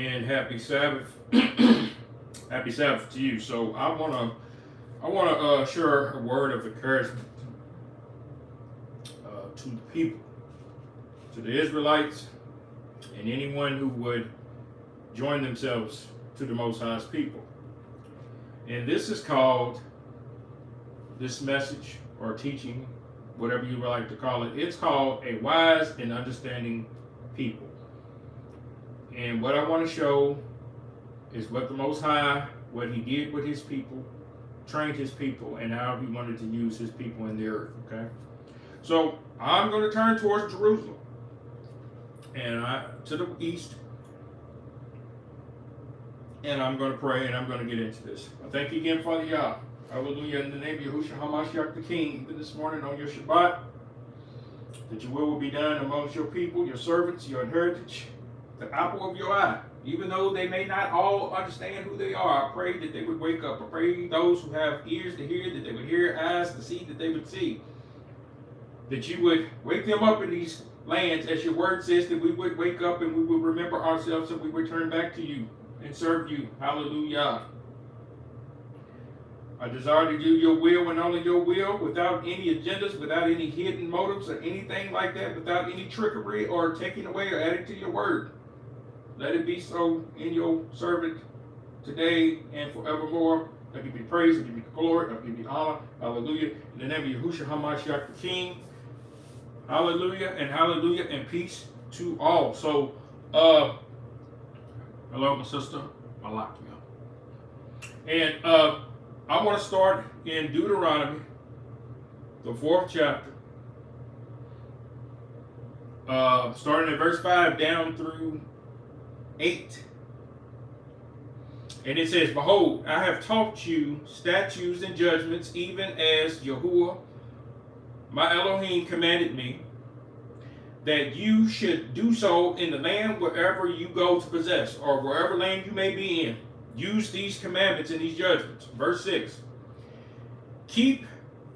and happy Sabbath. Happy Sabbath to you. So I wanna share a word of encouragement to the people, to the Israelites, and anyone who would join themselves to the Most High's people. And this is called, this message or teaching, whatever you would like to call it, it's called a wise and understanding people. And what I want to show is what the Most High, what he did with his people, trained his people, and how he wanted to use his people in the earth, okay? So I'm going to turn towards Jerusalem, and to the east, and I'm going to pray, and I'm going to get into this. I thank you again, Father Yah. Hallelujah, in the name of Yahushua HaMashiach the King, even this morning on your Shabbat, that your will be done amongst your people, your servants, your heritage, the apple of your eye. Even though they may not all understand who they are, I pray that they would wake up. I pray those who have ears to hear, that they would hear, eyes to see, that they would see. That you would wake them up in these lands, as your word says, that we would wake up and we would remember ourselves and we would turn back to you and serve you. Hallelujah. I desire to do your will and only your will, without any agendas, without any hidden motives or anything like that, without any trickery or taking away or adding to your word. Let it be so in your servant today and forevermore. I give you praise, I give you glory, I give you honor. Hallelujah. In the name of Yahushua HaMashiach the King. Hallelujah and peace to all. So, hello, my sister. I like you. And I want to start in Deuteronomy, the 4th chapter, starting at verse 5 down through 8. And it says, Behold, I have taught you statutes and judgments, even as Yahuwah, my Elohim, commanded me, that you should do so in the land wherever you go to possess, or wherever land you may be in. Use these commandments and these judgments. Verse 6. Keep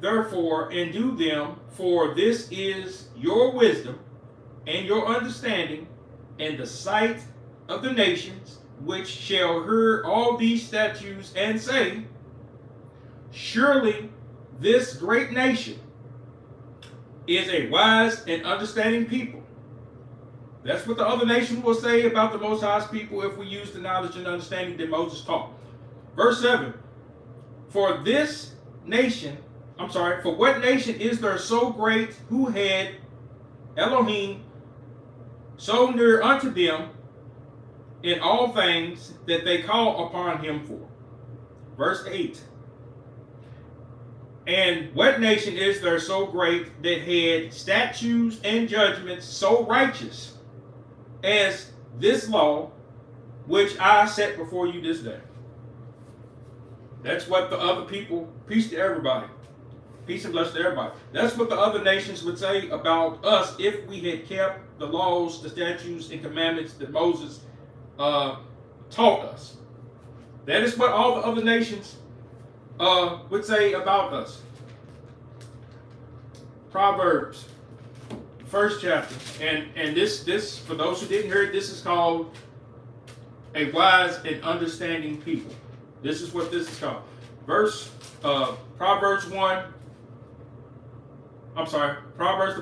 therefore and do them, for this is your wisdom and your understanding in the sight of the nations, which shall hear all these statutes and say, Surely this great nation is a wise and understanding people. That's what the other nations will say about the Most High's people if we use the knowledge and understanding that Moses taught. Verse 7. For what nation is there so great who had Elohim so near unto them in all things that they call upon him for? Verse 8. And what nation is there so great that had statutes and judgments so righteous as this law which I set before you this day? That's what the other people, peace to everybody, peace and blessing to everybody. That's what the other nations would say about us if we had kept the laws, the statutes, and commandments that Moses taught us. That is what all the other nations would say about us. Proverbs, 1st chapter, and this for those who didn't hear it, this is called a wise and understanding people. This is what this is called. Proverbs the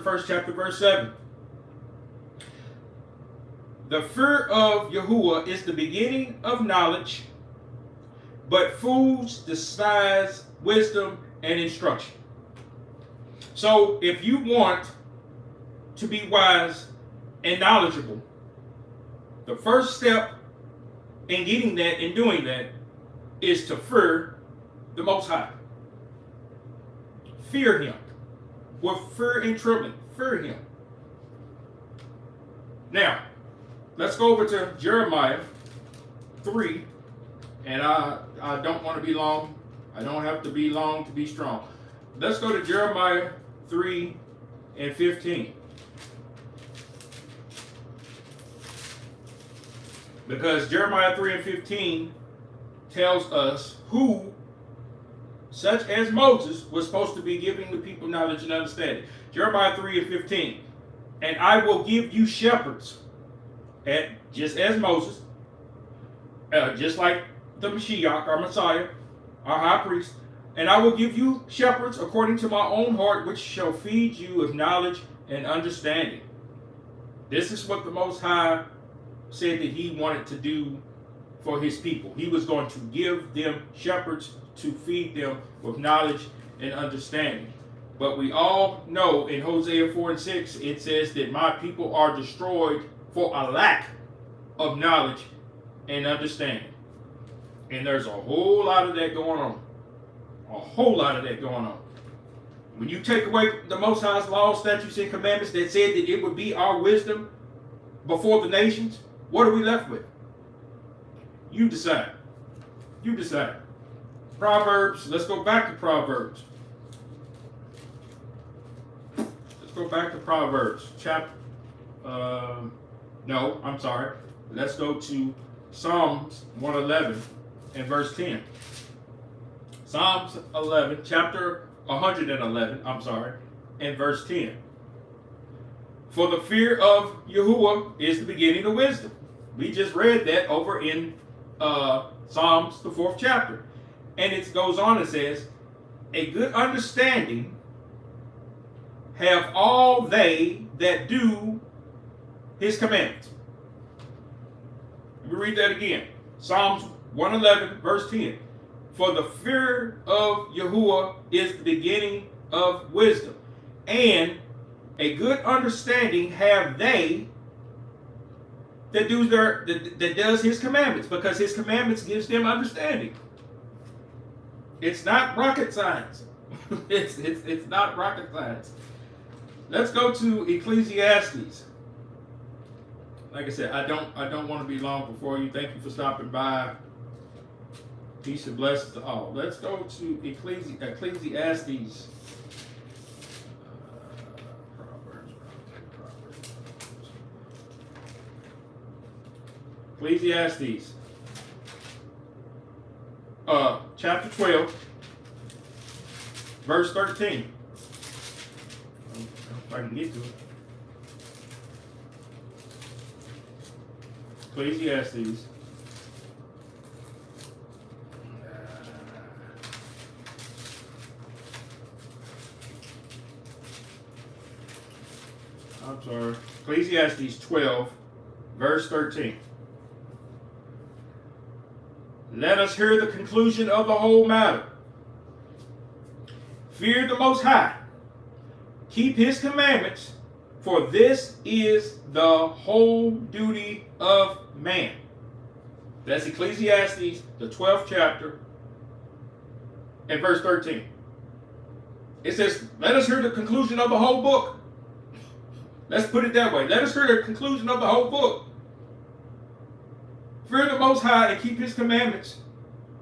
1st chapter, verse 7. The fear of Yahuwah is the beginning of knowledge, but fools despise wisdom and instruction. So if you want to be wise and knowledgeable, the first step in getting that and doing that is to fear the Most High. Fear him with fear and trembling. Fear him. Now, let's go over to Jeremiah 3. And I don't want to be long. I don't have to be long to be strong. Let's go to Jeremiah 3 and 15. Because Jeremiah 3 and 15 tells us who, such as Moses, was supposed to be giving the people knowledge and understanding. Jeremiah 3 and 15. And I will give you shepherds, just as Moses, just like the Mashiach, our Messiah, our high priest. And I will give you shepherds according to my own heart, which shall feed you with knowledge and understanding. This is what the Most High said that he wanted to do for his people. He was going to give them shepherds to feed them with knowledge and understanding. But we all know in Hosea 4 and 6, it says that my people are destroyed for a lack of knowledge and understanding. And there's a whole lot of that going on. A whole lot of that going on. When you take away the Most High's laws, statutes, and commandments that said that it would be our wisdom before the nations, what are we left with? You decide. You decide. Proverbs, let's go back to Proverbs. Let's go back to Proverbs. Let's go to Psalms 111 and verse 10. Psalms 11, chapter 111, and verse 10. For the fear of Yahuwah is the beginning of wisdom. We just read that over in Psalms, the 4th chapter. And it goes on and says, a good understanding have all they that do his commandments. Let me read that again. Psalms 111, verse 10. For the fear of Yahuwah is the beginning of wisdom, and a good understanding have they that does his commandments, because his commandments gives them understanding. It's not rocket science. it's not rocket science. Let's go to Ecclesiastes. Like I said, I don't want to be long before you. Thank you for stopping by. Peace and blessings to all. Let's go to Ecclesiastes. Ecclesiastes. Chapter 12, verse 13. If I can get to it. Ecclesiastes. Ecclesiastes 12, verse 13. Let us hear the conclusion of the whole matter. Fear the Most High. Keep his commandments, for this is the whole duty of man. That's Ecclesiastes, the 12th chapter, and verse 13. It says, let us hear the conclusion of the whole book. Let's put it that way. Let us hear the conclusion of the whole book. Fear the Most High and keep his commandments,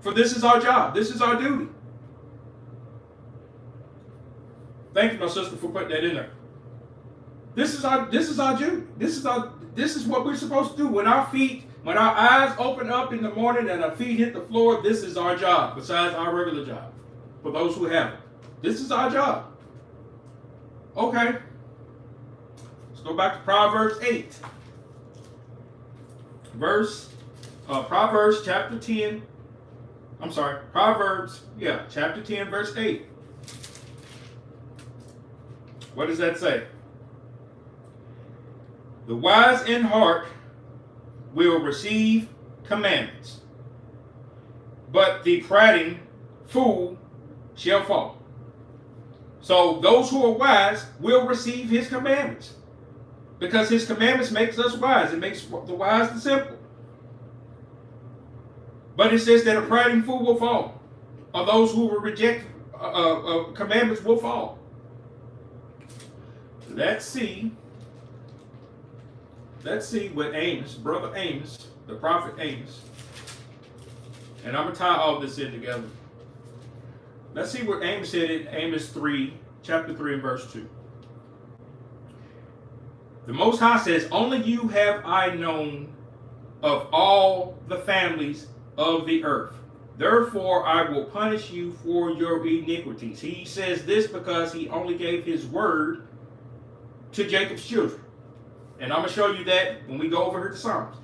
for this is our job. This is our duty. Thank you, my sister, for putting that in there. This is our duty. This is what we're supposed to do. When our eyes open up in the morning and our feet hit the floor, this is our job, besides our regular job. For those who haven't. This is our job. Okay. Let's go back to Proverbs 8. Proverbs chapter 10. Chapter 10, verse 8. What does that say? The wise in heart will receive commandments, but the prating fool shall fall. So those who are wise will receive his commandments, because his commandments makes us wise. It makes the wise the simple. But it says that a prating fool will fall, or those who will reject commandments will fall. Let's see what Amos, brother Amos, the prophet Amos, and I'm going to tie all this in together. Let's see what Amos said in Amos 3, chapter 3 and verse 2. The Most High says, only you have I known of all the families of the earth. Therefore I will punish you for your iniquities. He says this because he only gave his word to Jacob's children. And I'm going to show you that when we go over here to Psalms.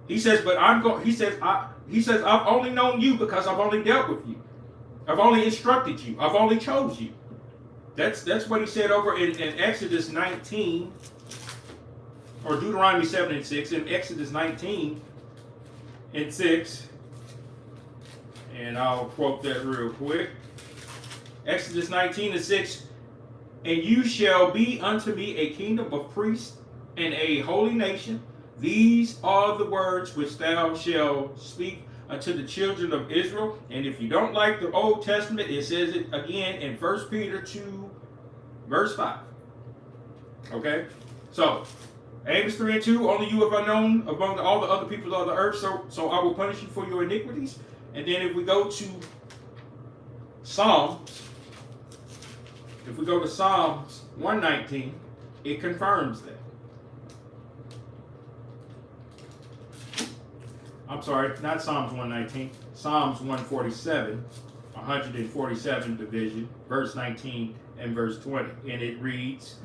He says, but I'm going. He says, I've only known you because I've only dealt with you. I've only instructed you. I've only chose you. That's what he said over in Exodus 19, or Deuteronomy 7 and 6. In Exodus 19 and 6, and I'll quote that real quick. Exodus 19 and 6. And you shall be unto me a kingdom of priests and a holy nation. These are the words which thou shalt speak unto the children of Israel. And if you don't like the Old Testament, it says it again in 1 Peter 2, verse 5. Okay? So, Amos 3 and 2, only you have I known among all the other people of the earth, so I will punish you for your iniquities. And then if we go to Psalms, if we go to Psalms 119, it confirms that. I'm sorry, not Psalms 119, Psalms 147, 147 division, verse 19 and verse 20. And it reads,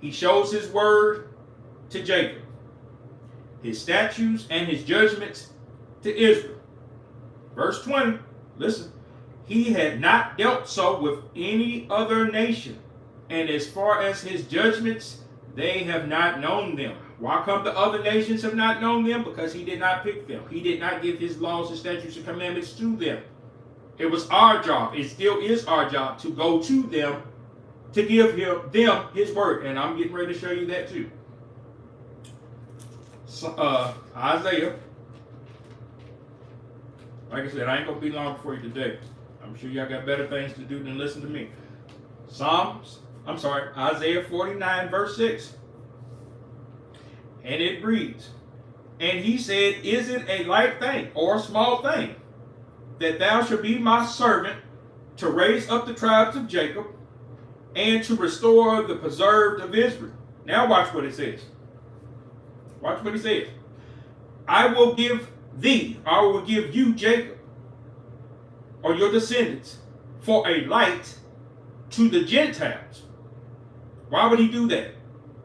he shows his word to Jacob, his statutes and his judgments to Israel. Verse 20, listen. He had not dealt so with any other nation, and as far as his judgments, they have not known them. Why come the other nations have not known them? Because he did not pick them. He did not give his laws and statutes and commandments to them. It was our job. It still is our job to go to them, to give them his word. And I'm getting ready to show you that too. So, Isaiah. Like I said, I ain't going to be long for you today. I'm sure y'all got better things to do than listen to me. Isaiah 49 verse 6. And it reads, and he said, is it a light thing or a small thing that thou shalt be my servant to raise up the tribes of Jacob and to restore the preserved of Israel? Now watch what it says. Watch what he says. I will give you, Jacob, or your descendants, for a light to the Gentiles. Why would he do that?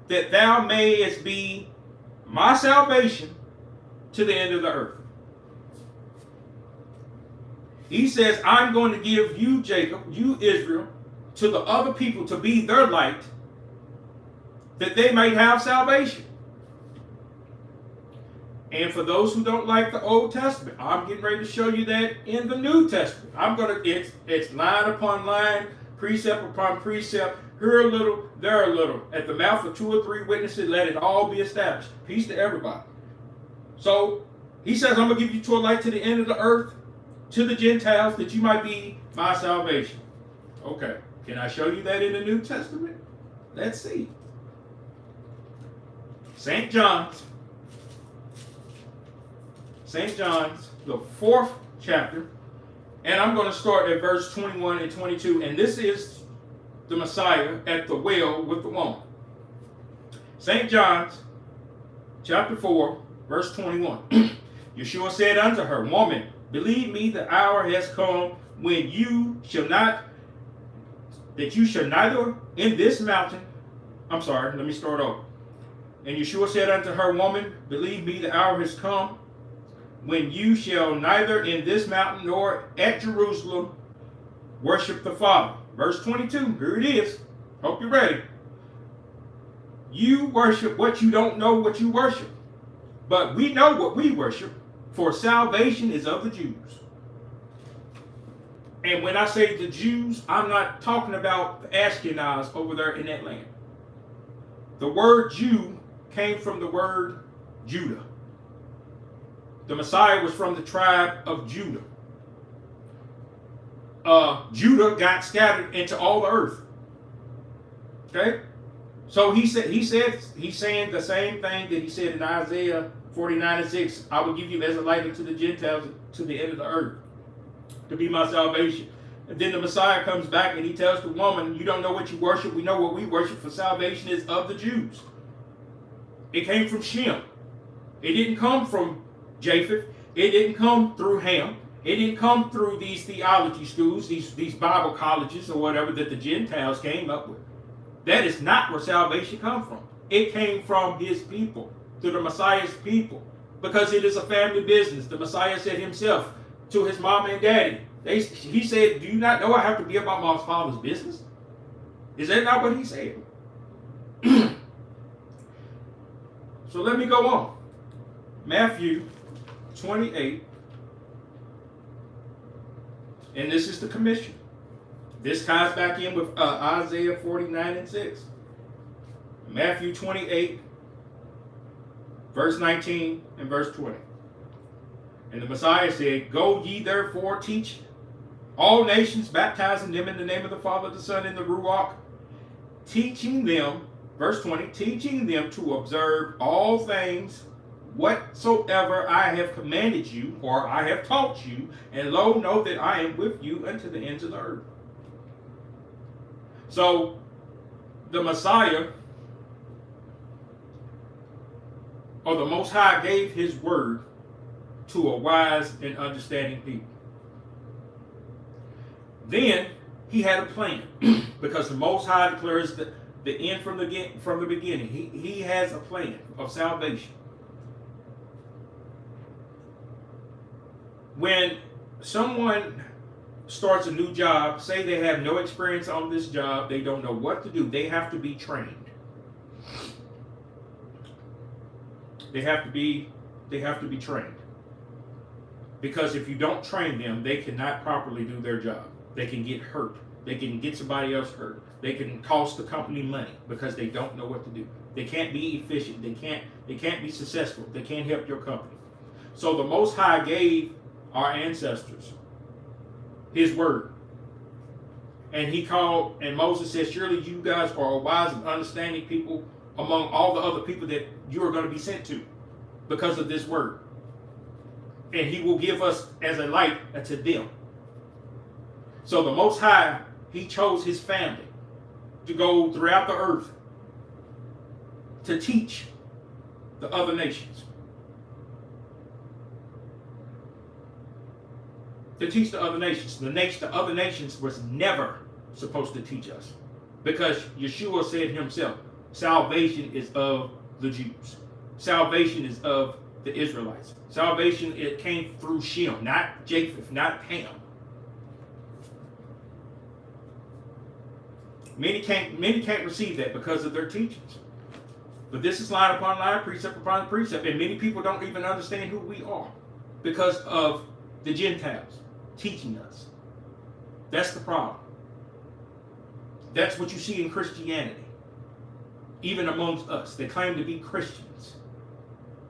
That thou mayest be my salvation to the end of the earth. He says, I'm going to give you, Jacob, you, Israel, to the other people to be their light, that they might have salvation. And for those who don't like the Old Testament, I'm getting ready to show you that in the New Testament. It's line upon line, precept upon precept, here a little, there a little. At the mouth of 2 or 3 witnesses, let it all be established. Peace to everybody. So, he says, I'm going to give you to a light to the end of the earth, to the Gentiles, that you might be my salvation. Okay, can I show you that in the New Testament? Let's see. St. John's, the 4th chapter, and I'm going to start at verse 21 and 22, and this is the Messiah at the well with the woman. St. John's, chapter 4, verse 21. Yeshua said unto her, woman, believe me, the hour has come when you shall neither in this mountain, And Yeshua said unto her, woman, believe me, the hour has come when you shall neither in this mountain nor at Jerusalem worship the Father. Verse 22, here it is. Hope you're ready. You worship what you don't know what you worship. But we know what we worship, for salvation is of the Jews. And when I say the Jews, I'm not talking about the Ashkenaz over there in that land. The word Jew came from the word Judah. The Messiah was from the tribe of Judah. Judah got scattered into all the earth. Okay? So he's saying the same thing that he said in Isaiah 49 and 6. I will give you as a light unto the Gentiles to the end of the earth, to be my salvation. And then the Messiah comes back and he tells the woman, you don't know what you worship. We know what we worship, for salvation is of the Jews. It came from Shem. It didn't come from Japheth. It didn't come through Ham. It didn't come through these theology schools, these Bible colleges or whatever that the Gentiles came up with. That is not where salvation comes from. It came from his people, through the Messiah's people, because it is a family business. The Messiah said himself to his mom and daddy. He said, do you not know I have to be about my father's business? Is that not what he said? So let me go on. Matthew 28. And this is the commission. This ties back in with Isaiah 49 and 6. Matthew 28, verse 19 and verse 20. And the Messiah said, go ye therefore teach all nations, baptizing them in the name of the Father, the Son, and the Ruach, teaching them, verse 20, teaching them to observe all things whatsoever I have commanded you, or I have taught you, and lo, know that I am with you unto the ends of the earth. So, the Messiah, or the Most High, gave his word to a wise and understanding people. Then, he had a plan, because the Most High declares the end from the beginning. He has a plan of salvation. When someone starts a new job, say they have no experience on this job, they don't know what to do, they have to be trained. They have to be trained. Because if you don't train them, they cannot properly do their job. They can get hurt. They can get somebody else hurt. They can cost the company money because they don't know what to do. They can't be efficient. They can't be successful. They can't help your company. So the Most High gave our ancestors his word. And he called, and Moses said, surely you guys are a wise and understanding people among all the other people that you are going to be sent to because of this word. And he will give us as a light unto them. So the Most High, he chose his family to go throughout the earth to teach the other nations. To teach the other nations. The other nations was never supposed to teach us. Because Yeshua said himself, salvation is of the Jews. Salvation is of the Israelites. Salvation, it came through Shem, not Japheth, not Ham. Many can't receive that because of their teachings. But this is line upon line, precept upon precept, and many people don't even understand who we are because of the Gentiles teaching us. That's the problem. That's what you see in Christianity. Even amongst us, they claim to be Christians.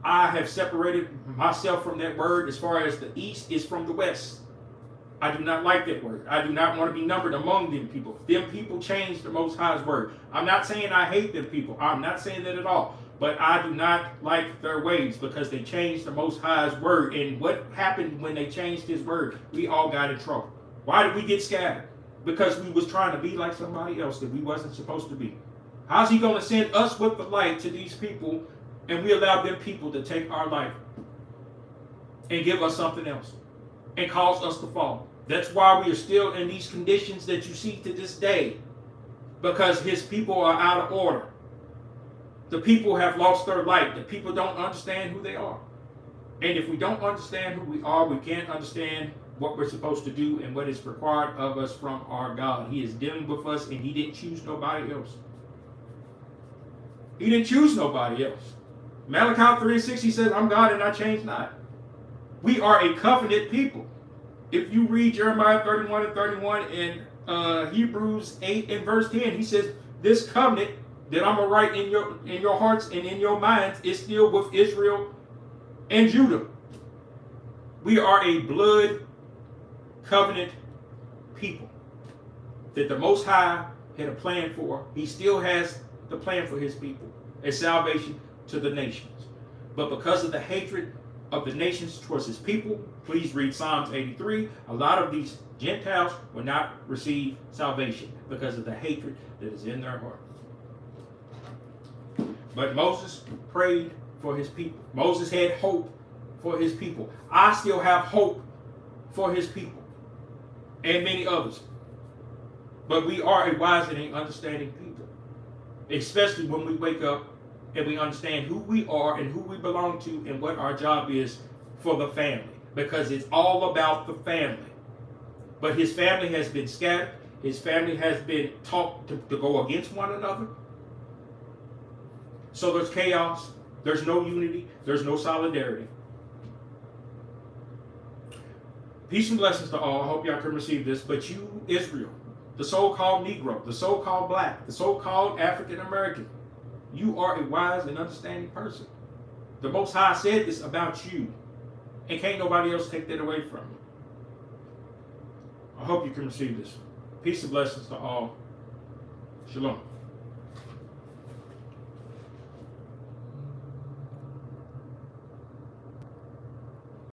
I have separated myself from that word as far as the east is from the west. I do not like that word. I do not want to be numbered among them people. Them people changed the Most High's word. I'm not saying I hate them people. I'm not saying that at all. But I do not like their ways because they changed the Most High's word. And what happened when they changed his word? We all got in trouble. Why did we get scattered? Because we was trying to be like somebody else that we wasn't supposed to be. How's he going to send us with the light to these people and we allow them people to take our life and give us something else and cause us to fall? That's why we are still in these conditions that you see to this day, because his people are out of order. The people have lost their light. The people don't understand who they are. And if we don't understand who we are, we can't understand what we're supposed to do and what is required of us from our God. He is dealing with us and he didn't choose nobody else. He didn't choose nobody else. Malachi 3:6, he says, I'm God and I change not. We are a covenant people. If you read Jeremiah 31 and 31 and Hebrews 8 and verse 10, he says, this covenant that I'm going to write in your hearts and in your minds is still with Israel and Judah. We are a blood covenant people that the Most High had a plan for. He still has the plan for his people as salvation to the nations. But because of the hatred of the nations towards his people, please read Psalms 83. A lot of these Gentiles will not receive salvation because of the hatred that is in their heart. But Moses prayed for his people. Moses had hope for his people. I still have hope for his people and many others. But we are a wise and understanding people, especially when we wake up and we understand who we are and who we belong to and what our job is for the family. Because it's all about the family. But his family has been scattered. His family has been taught to go against one another. So there's chaos. There's no unity. There's no solidarity. Peace and blessings to all. I hope y'all can receive this. But you, Israel, the so-called Negro, the so-called black, the so-called African American, you are a wise and understanding person. The Most High said this about you. And can't nobody else take that away from you. I hope you can receive this. Peace and blessings to all. Shalom.